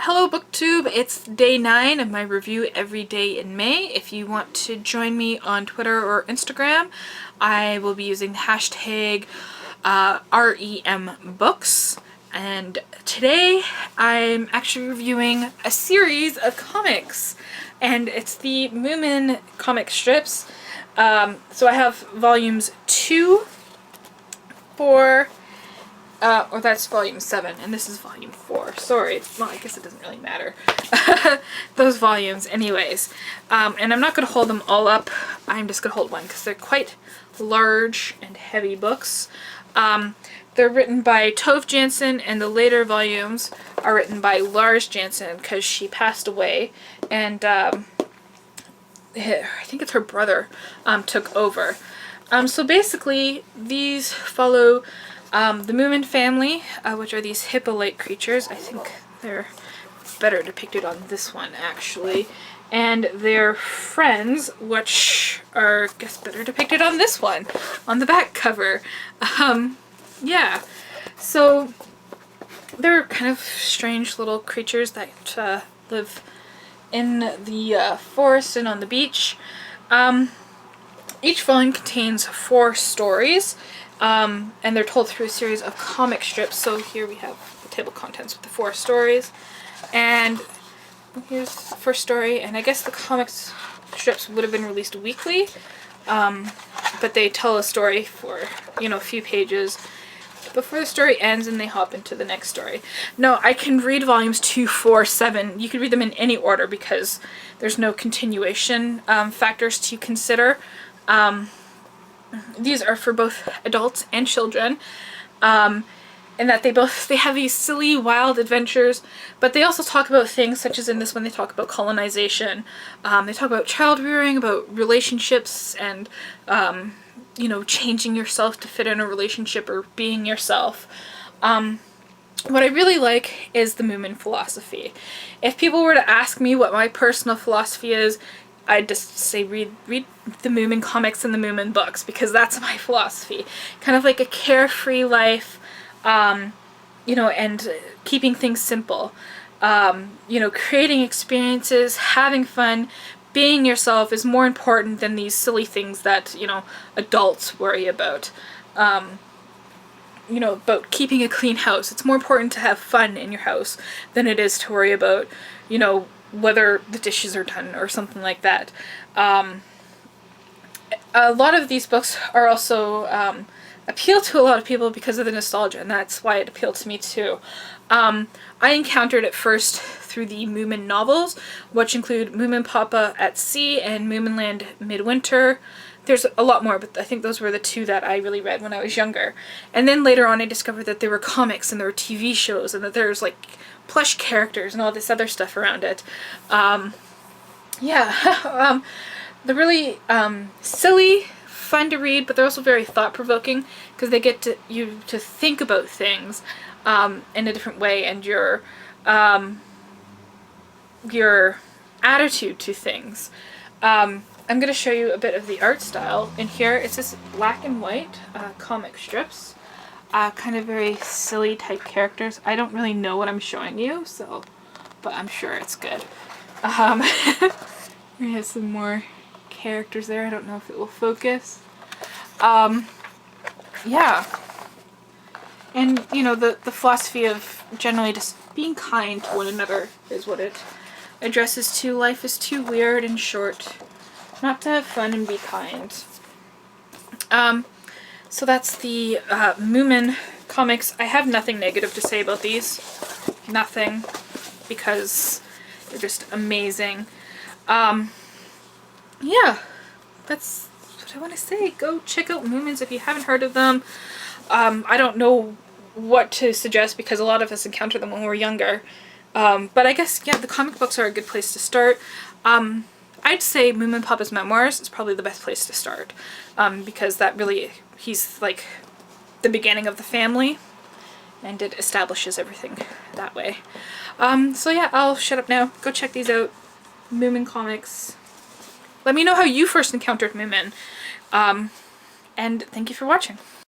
Hello BookTube, it's day 9 of my review every day in May. If you want to join me on Twitter or Instagram, I will be using the hashtag REMBooks. And today I'm actually reviewing a series of comics, and it's the Moomin comic strips. So I have volumes 2, 4, or that's volume 7, and this is volume 4. Sorry, well, I guess it doesn't really matter. Those volumes anyways. And I'm not going to hold them all up. I'm just going to hold one because they're quite large and heavy books. They're written by Tove Jansson, and the later volumes are written by Lars Jansson because she passed away, and I think it's her brother took over. So basically these follow the Moomin family, which are these hippo-like creatures. I think they're better depicted on this one, actually. And their friends, which are, I guess, better depicted on this one, on the back cover. Yeah. So they're kind of strange little creatures that live in the forest and on the beach. Each volume contains 4 stories. And they're told through a series of comic strips. So here we have the table of contents with the 4 stories. And here's the first story. And I guess the comics strips would have been released weekly. But they tell a story for, a few pages before the story ends, and they hop into the next story. No, I can read volumes 2, 4, 7. You could read them in any order because there's no continuation factors to consider. These are for both adults and children, and that they have these silly, wild adventures, but they also talk about things such as in this one they talk about colonization, they talk about child rearing, about relationships, and changing yourself to fit in a relationship or being yourself. What I really like is the Moomin philosophy. If people were to ask me what my personal philosophy is, I'd just say read the Moomin comics and the Moomin books, because that's my philosophy. Kind of like a carefree life, and keeping things simple. Creating experiences, having fun, being yourself is more important than these silly things that, adults worry about. About keeping a clean house. It's more important to have fun in your house than it is to worry about, whether the dishes are done or something like that. A lot of these books are also appeal to a lot of people because of the nostalgia, and that's why it appealed to me too. I encountered it first through the Moomin novels, which include Moomin Papa at Sea and Moominland Midwinter. There's a lot more, but I think those were the 2 that I really read when I was younger. And then later on I discovered that there were comics and there were TV shows and that there's like plush characters and all this other stuff around it. They're really silly, fun to read, but they're also very thought-provoking because they get you to think about things in a different way, and your attitude to things. I'm going to show you a bit of the art style. In here, it's just black and white comic strips. Kind of very silly type characters. I don't really know what I'm showing you, but I'm sure it's good. We have some more characters there. I don't know if it will focus. Yeah. And, the philosophy of generally just being kind to one another is what it addresses to. Life is too weird and short not to have fun and be kind. So that's the Moomin comics. I have nothing negative to say about these. Nothing. Because they're just amazing. Yeah. That's what I want to say. Go check out Moomins if you haven't heard of them. I don't know what to suggest because a lot of us encountered them when we were younger. But I guess, yeah, the comic books are a good place to start. I'd say Moomin Papa's Memoirs is probably the best place to start, because that really, he's like the beginning of the family, and it establishes everything that way. So yeah, I'll shut up now. Go check these out. Moomin comics. Let me know how you first encountered Moomin. And thank you for watching.